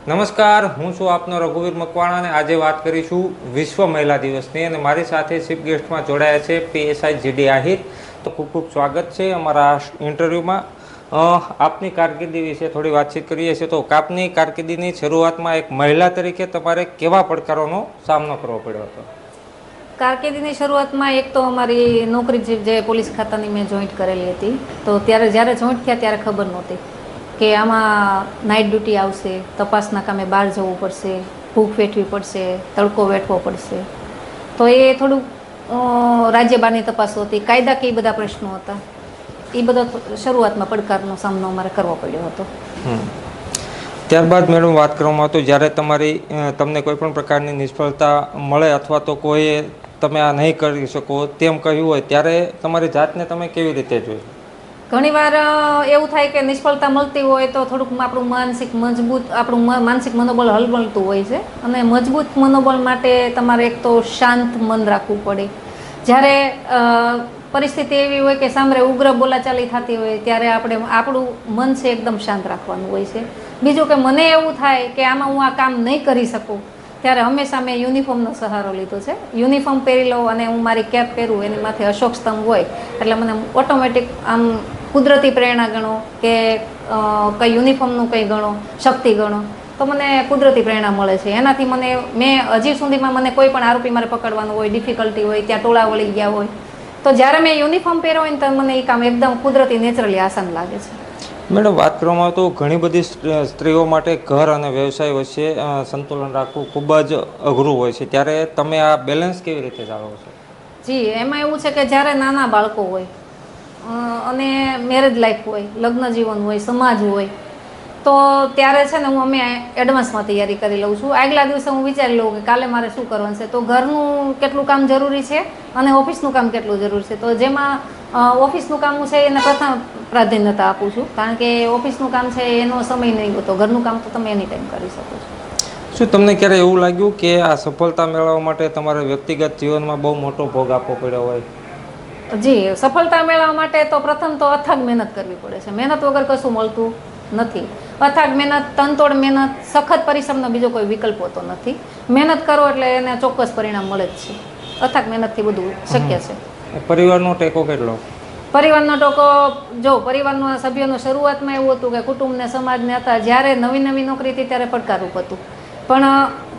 નમસ્કાર, હું છું આપનો રઘુવીર મકવાણા અને આજે વાત કરીશું વિશ્વ મહિલા દિવસની અને મારી સાથે ચીફ ગેસ્ટમાં જોડાયા છે પીએસઆઈ જીડી આહિર. તો ખૂબ ખૂબ સ્વાગત છે અમારા ઇન્ટરવ્યૂમાં. આપની કારકિર્દી વિશે થોડી વાતચીત કરીએ છીએ. તો આપની કારકિર્દીની શરૂઆતમાં એક મહિલા તરીકે તમારે કેવા પડકારોનો સામનો કરવો પડ્યો હતો? કારકિર્દીની શરૂઆતમાં એક તો અમારી નોકરી જે પોલીસ ખાતાની મેં જોઈન્ટ કરેલી હતી, તો જ્યારે જોઈન્ટ થયા ત્યારે ખબર નહોતી કે આમાં નાઇટ ડ્યુટી આવશે, તપાસના કામે બહાર જવું પડશે, ભૂખ વેઠવી પડશે, તડકો વેઠવો પડશે. તો એ થોડુંક રાજ્ય બહારની તપાસો હતી, કાયદાકીય બધા પ્રશ્નો હતા. એ બધો શરૂઆતમાં પડકારનો સામનો અમારે કરવો પડ્યો હતો. ત્યારબાદ મેડમ વાત કરવામાં આવતું જ્યારે તમને કોઈ પણ પ્રકારની નિષ્ફળતા મળે અથવા તો કોઈ તમે આ નહીં કરી શકો તેમ કહ્યું હોય ત્યારે તમારી જાતને તમે કેવી રીતે જોઈ? ઘણીવાર એવું થાય કે નિષ્ફળતા મળતી હોય તો થોડુંક આપણું માનસિક મનોબળ હલબલતું હોય છે. અને મજબૂત મનોબળ માટે તમારે એક તો શાંત મન રાખવું પડે. જ્યારે પરિસ્થિતિ એવી હોય કે સામે ઉગ્ર બોલાચાલી થતી હોય ત્યારે આપણું મન છે એકદમ શાંત રાખવાનું હોય છે. બીજું કે મને એવું થાય કે આમાં હું આ કામ નહીં કરી શકું ત્યારે હંમેશા મેં યુનિફોર્મનો સહારો લીધો છે. યુનિફોર્મ પહેરી લઉં અને હું મારી કેપ પહેરું, એની માથે અશોક સ્તંભ હોય એટલે મને ઓટોમેટિક આમ કુદરતી પ્રેરણા ગણો કે કંઈ યુનિફોર્મનું કંઈ ગણો, શક્તિ ગણો, તો મને કુદરતી પ્રેરણા મળે છે. એનાથી મેં હજી સુધીમાં મને કોઈ પણ આરોપી મારે પકડવાનું હોય, ડિફિકલ્ટી હોય, ત્યાં ટોળા વળી ગયા હોય, તો જ્યારે મેં યુનિફોર્મ પહેર્યો હોય ને તો મને એ કામ એકદમ કુદરતી નેચરલી આસાન લાગે છે. મેડમ, વાત કરવામાં આવે તો ઘણી બધી સ્ત્રીઓ માટે ઘર અને વ્યવસાય વચ્ચે સંતુલન રાખવું ખૂબ જ અઘરું હોય છે, ત્યારે તમે આ બેલેન્સ કેવી રીતે જાળવો છો? જી, એમાં એવું છે કે જ્યારે નાના બાળકો હોય અને મેરેજ લાઈફ હોય, લગ્ન જીવન હોય, સમાજ હોય, તો ત્યારે છે ને અમે એડવાન્સમાં તૈયારી કરી લઉં છું. આગલા દિવસે હું વિચારી લઉં કે કાલે મારે શું કરવાનું છે, તો ઘરનું કેટલું કામ જરૂરી છે અને ઓફિસનું કામ કેટલું જરૂરી છે. તો જેમાં ઓફિસનું કામ છે એને પ્રથમ પ્રાધાન્યતા આપું છું, કારણ કે ઓફિસનું કામ છે એનો સમય નહીં હોતો, ઘરનું કામ તો તમે એની ટાઈમ કરી શકો છો. શું તમને ક્યારે એવું લાગ્યું કે આ સફળતા મેળવવા માટે તમારે વ્યક્તિગત જીવનમાં બહુ મોટો ભોગ આપવો પડ્યો હોય? જી, સફળતા મેળવવા માટે તો પ્રથમ તો અથાગ મહેનત કરવી પડે છે. મહેનત વગર કશું મળતું નથી. અથાગ મહેનત, તનતોડ મહેનત, સખત પરિશ્રમનો બીજો કોઈ વિકલ્પ હોતો નથી. મહેનત કરો એટલે એને ચોક્કસ પરિણામ મળે જ છે. અથાગ મહેનતથી બધું શક્ય છે. પરિવારનો ટેકો કેટલો? પરિવારનો ટેકો, જો પરિવારના સભ્યોનો શરૂઆતમાં એવું હતું કે કુટુંબને, સમાજને હતા, જ્યારે નવી નોકરી હતી ત્યારે પડકારરૂપ હતું. પણ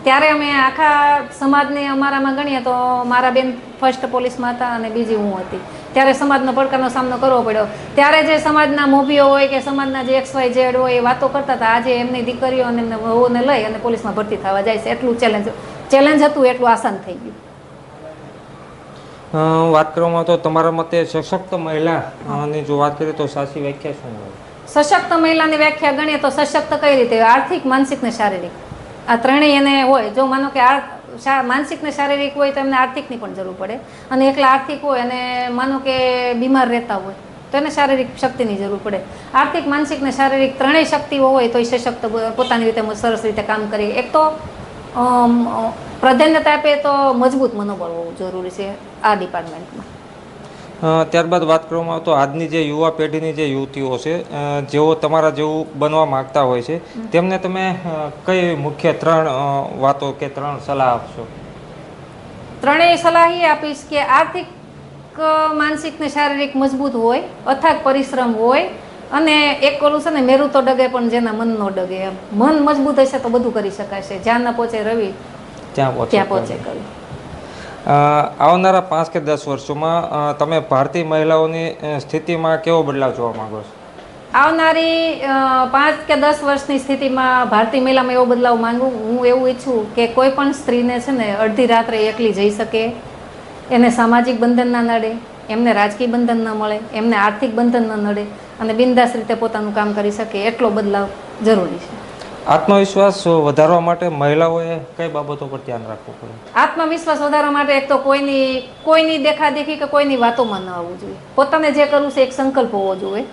ત્યારે અમે આખા સમાજને અમારામાં ગણીએ તો મારા બેન ફર્સ્ટ પોલીસમાં હતા અને બીજી હું હતી. ત્યારે સમાજનો પડકારનો સામનો કરવો પડ્યો. ત્યારે જે સમાજના મોભીઓ હોય કે સમાજના જે XYZ હોય એ વાતો કરતા હતા, આજે એમની દીકરીઓ અને એમને વહુને લઈ અને પોલીસમાં ભરતી થવા જાય છે. એટલું ચેલેન્જ હતું, એટલું આસાન થઈ ગયું. વાત કરવામાં તો તમારા મતે સશક્ત મહિલાની જો વાત કરીએ તો સાચી વ્યાખ્યા શું હોય? સશક્ત મહિલાની વ્યાખ્યા ગણીએ તો સશક્ત કઈ રીતે? આર્થિક, માનસિક ને શારીરિક, આ ત્રણેય એને હોય. જો માનો કે માનસિક ને શારીરિક હોય તો એમને આર્થિકની પણ જરૂર પડે, અને એકલા આર્થિક હોય અને માનો કે બીમાર રહેતા હોય તો એને શારીરિક શક્તિની જરૂર પડે. આર્થિક, માનસિક ને શારીરિક ત્રણેય શક્તિઓ હોય તો એ સશક્ત પોતાની રીતે સરસ રીતે કામ કરે. એક તો પ્રાધાન્યતા આપે તો મજબૂત મનોબળ હોવું જરૂરી છે આ ડિપાર્ટમેન્ટમાં. ત્યારબાદ વાત કરવામાં આવે તો આજની જે યુવા પેઢીની જે યુવતીઓ છે જેઓ તમારા જેવું બનવા માગતા હોય છે, તેમને તમે કઈ મુખ્ય 3 વાતો કે 3 સલાહ આપશો? ત્રણેય સલાહ એ આપીશ કે આર્થિક, માનસિક ને શારીરિક મજબૂત હોય, અથાગ પરિશ્રમ હોય, અને એક ઓલું છે ને, મેરું તો ડગે પણ જેના મન નો ડગે. એમ મન મજબૂત હશે તો બધું કરી શકાય છે. જ્યાં ન પહોંચે રવિ ત્યાં પહોંચે કવિ. આવનારા 5 કે 10 વર્ષોમાં તમે ભારતીય મહિલાઓની સ્થિતિમાં કેવો બદલાવ જોવા માંગો છો? આવનારી 5 કે 10 વર્ષની સ્થિતિમાં ભારતીય મહિલામાં એવો બદલાવ માંગુ હું એવું ઈચ્છું કે કોઈ પણ સ્ત્રીને છે ને અડધી રાત્રે એકલી જઈ શકે, એને સામાજિક બંધન ના નડે, એમને રાજકીય બંધન ન મળે, એમને આર્થિક બંધન ન નડે, અને બિંદાસ રીતે પોતાનું કામ કરી શકે, એટલો બદલાવ જરૂરી છે. આત્મવિશ્વાસ વધારવા માટે મહિલાઓએ કઈ બાબતો પર ધ્યાન રાખવું પડે? આત્મવિશ્વાસ વધારવા માટે એક તો કોઈની દેખાદેખી કે કોઈની વાતોમાં ન આવવું જોઈએ. પોતાને જે કરવું છે એક સંકલ્પ હોવો જોઈએ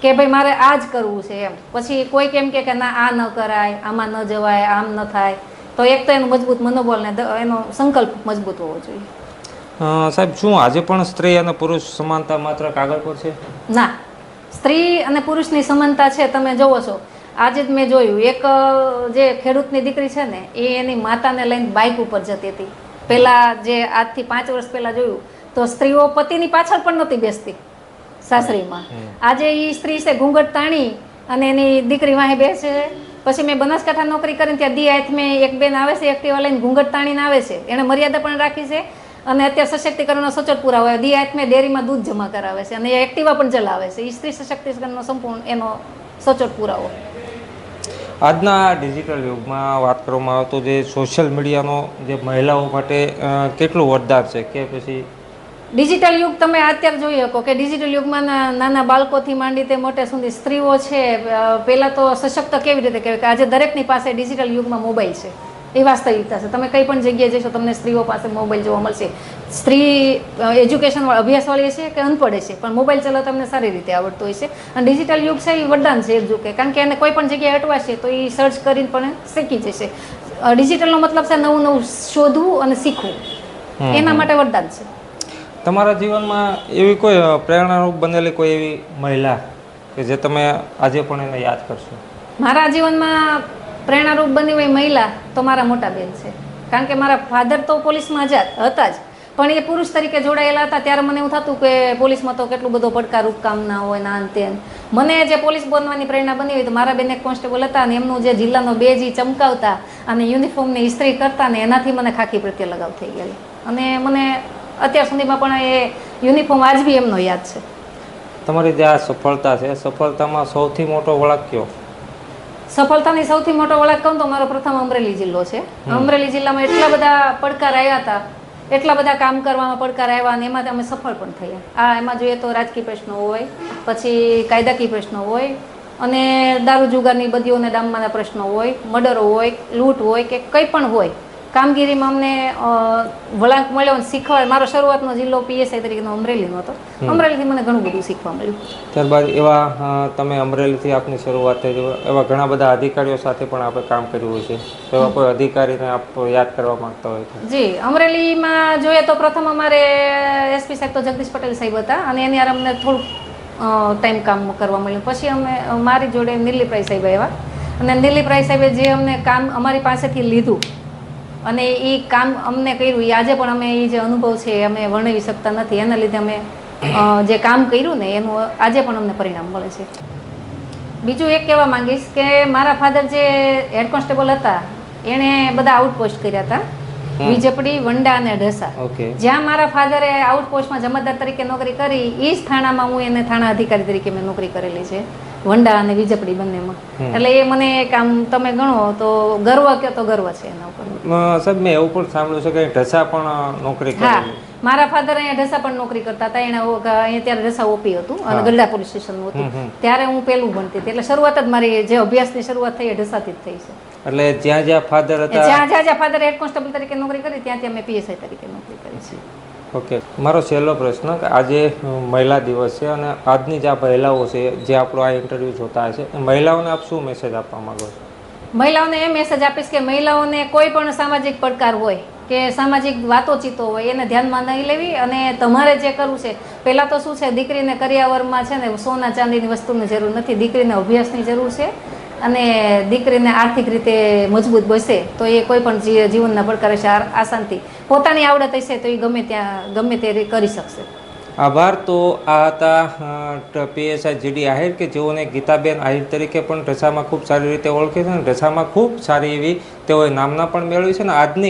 કે ભાઈ મારે આ જ કરવું છે. એમ પછી કોઈ કેમ કે ના આ ન કરાય, આમાં ન જવાય, આમ ન થાય, તો એક તો એનું મજબૂત મનોબળ ને એનો સંકલ્પ મજબૂત હોવો જોઈએ. સાહેબ, શું આજે પણ સ્ત્રી અને પુરુષ સમાનતા માત્ર કાગળ પર છે? ના, સ્ત્રી અને પુરુષની સમાનતા છે. તમે જોવો છો આજે જ મેં જોયું એક જે ખેડૂતની દીકરી છે ને એ એની માતાને લઈને બાઇક ઉપર જતી હતી. પહેલાં જે આજથી 5 વર્ષ પહેલાં જોયું તો સ્ત્રીઓ પતિની પાછળ પણ નહોતી બેસતી સાસરીમાં. આજે એ સ્ત્રી છે ઘૂંઘટ તાણી અને એની દીકરી વાહે બેસે. પછી મેં બનાસકાંઠા નોકરી કરીને ત્યાં દી હાથમાં એક બેન આવે છે એક્ટિવા લઈને ઘૂંઘટ તાણીને આવે છે. એણે મર્યાદા પણ રાખી છે અને અત્યારે સશક્તિકરણનો સચોટ પુરાવો હોય. દી હાથમાં ડેરીમાં દૂધ જમા કરાવે છે અને એ એક્ટિવા પણ ચલાવે છે. એ સ્ત્રી સશક્તિકરણનો સંપૂર્ણ એનો સચોટ પુરાવો. આજના ડિજિટલ યુગમાં વાત કરવામાં આવે તો જે સોશિયલ મીડિયાનો જે મહિલાઓ માટે કેટલું વરદાન છે કે પછી ડિજિટલ યુગ તમે અત્યારે જોઈ શકો કે ડિજિટલ યુગમાં નાના બાળકોથી માંડી તે મોટે સુધી સ્ત્રીઓ છે. પહેલાં તો સશક્ત કેવી રીતે કહેવાય કે આજે દરેકની પાસે ડિજિટલ યુગમાં મોબાઈલ છે. એ વાસ્તવિકતા છે. તમે કંઈ પણ જગ્યાએ જશો તમને સ્ત્રીઓ પાસે મોબાઈલ જોવા મળશે. સ્ત્રી એજ્યુકેશન અભ્યાસવાળી છે કે અનપઢ છે પણ મોબાઈલ ચલાવતા તમને સારી રીતે આવડતો હોય છે. અને ડિજિટલ યુગ છે એ વરદાન છે એક જોકે, કારણ કે એને કોઈ પણ જગ્યાએ અટવાશે તો એ સર્ચ કરીને પણ શીખી જશે. ડિજિટલનો મતલબ છે નવું નવું શોધવું અને શીખવું. એના માટે વરદાન છે. તમારા જીવનમાં એવી કોઈ પ્રેરણારૂપ બનેલી કોઈ એવી મહિલા કે જે તમે આજે પણ એને યાદ કરશો? મારા જીવનમાં પ્રેરણારૂપ બની હોય મહિલા તો મારા મોટા બેન છે. કારણ કે મારા ફાધર તો પોલીસમાં હતા જ પણ એ પુરુષ તરીકે જોડાયેલા હતા ત્યારે મને એવું થતું કે પોલીસમાં તો કેટલું બધો પડકારરૂપ કામ ના હોય ના તેન. મને જે પોલીસ બનવાની પ્રેરણા બની હોય તો મારા બેન એક કોન્સ્ટેબલ હતા અને એમનું જે જિલ્લાનો બેજ ચમકાવતા અને યુનિફોર્મની ઇસ્ત્રી કરતા ને એનાથી મને ખાખી પ્રત્યે લગાવ થઈ ગયેલો. અને મને અત્યાર સુધીમાં પણ એ યુનિફોર્મ આજ બી એમનો યાદ છે. તમારી જે આ સફળતા છે સફળતામાં સૌથી મોટો વળાંક કયો? સફળતાની સૌથી મોટો વળાંક કહું તો મારો પ્રથમ અમરેલી જિલ્લો છે. અમરેલી જિલ્લામાં એટલા બધા પડકાર આવ્યા હતા, એટલા બધા કામ કરવામાં પડકાર આવ્યા અને એમાં અમે સફળ પણ થયા. એમાં જોઈએ તો રાજકીય પ્રશ્નો હોય, પછી કાયદાકીય પ્રશ્નો હોય અને દારૂ જુગારની બદીઓને ડામમાંના પ્રશ્નો હોય, મર્ડરો હોય, લૂંટ હોય કે કંઈ પણ હોય, કામગીરીમાં અમને વળાંક મળ્યો અને શીખવા. મારો શરૂઆતનો જિલ્લો પીએસઆઈ તરીકેનો અમરેલીનો હતો. અમરેલીથી મને ઘણું બધું શીખવા મળ્યું. ત્યારબાદ એવા તમે અમરેલીથી આપની શરૂઆત થઈ એવા ઘણા બધા અધિકારીઓ સાથે પણ આપણે કામ કર્યું હોય છે. તો એવા કોઈ અધિકારીને આપ યાદ કરવા માંગતા હોય તો? જી, અમરેલીમાં જોઈએ તો પ્રથમ અમારે એસપી સાહેબ તો જગદીશ પટેલ સાહેબ હતા અને એની યાર અમને થોડુંક ટાઈમ કામ કરવા મળ્યું. પછી અમે મારી જોડે નિર્લિપરાય સાહેબ આવ્યા અને નિર્લિપરાય સાહેબે જે અમને કામ અમારી પાસેથી લીધું અને એ કામ અમને કર્યું એ આજે પણ અમે એ જે અનુભવ છે એ અમે વર્ણવી શકતા નથી. એના લીધે અમે જે કામ કર્યું ને એનું આજે પણ અમને પરિણામ મળે છે. બીજું એક કહેવા માંગીશ કે મારા ફાધર જે હેડ કોન્સ્ટેબલ હતા એણે બધા આઉટપોસ્ટ કર્યા હતા વીજપડી, વંડા અને ઢસા. જ્યાં મારા ફાધરે આઉટપોસ્ટમાં જમાદાર તરીકે નોકરી કરી એ જ થાણામાં હું એને થાણા અધિકારી તરીકે મેં નોકરી કરેલી છે, વંડા અને વીજપડી બંનેમાં. એટલે એ મને કામ તમે ગણો તો ગર્વ કહો તો ગર્વ છે એના ઉપર. સાહેબ મેં એવું પણ સાંભળ્યું છે કે ઢસા પણ નોકરી કરી. મારા ફાધર અહીંયા ઢસા પણ નોકરી કરતા હતા. એને અહીંયા ત્યારે ઢસા ઓપી હતું અને ગરડા પોલીસ સ્ટેશનનું હતું. ત્યારે હું પહેલું ભણતી હતી. એટલે શરૂઆત જ મારી જે અભ્યાસની શરૂઆત થઈ એ ઢસાથી જ થઈ છે. એટલે જ્યાં જ્યાં ફાધર હતા જ્યાં ફાધર હેડ કોન્સ્ટેબલ તરીકે નોકરી કરી ત્યાં ત્યાં મેં પીએસઆઈ તરીકે નોકરી કરી છે. ઓકે, મારો છેલ્લો પ્રશ્ન કે આજે મહિલા દિવસ છે અને આજની જે આ મહિલાઓ છે જે આપણો આ ઇન્ટરવ્યૂ જોતા હશે એ મહિલાઓને આપ શું મેસેજ આપવા માંગો છો? મહિલાઓને એ મેસેજ આપીશ કે મહિલાઓને કોઈ પણ સામાજિક પડકાર હોય કે સામાજિક વાતોચીતો હોય એને ધ્યાનમાં નહીં લેવી અને તમારે જે કરવું છે પહેલાં તો શું છે, દીકરીને કરિયાવરમાં છે ને સોના ચાંદીની વસ્તુની જરૂર નથી, દીકરીને અભ્યાસની જરૂર છે અને દીકરીને આર્થિક રીતે મજબૂત બનશે તો એ કોઈ પણ જીવનના પડકાર છે આસાનથી પોતાની આવડત હશે તો એ ગમે તે કરી શકશે. આભાર. તો આ હતા પીએસઆઈ જીડી આહિર કે જેઓને ગીતાબેન આહિર તરીકે પણ ઢસામાં ખૂબ સારી રીતે ઓળખે છે અને ઢસામાં ખૂબ સારી એવી તેઓએ નામના પણ મેળવી છે અને આજની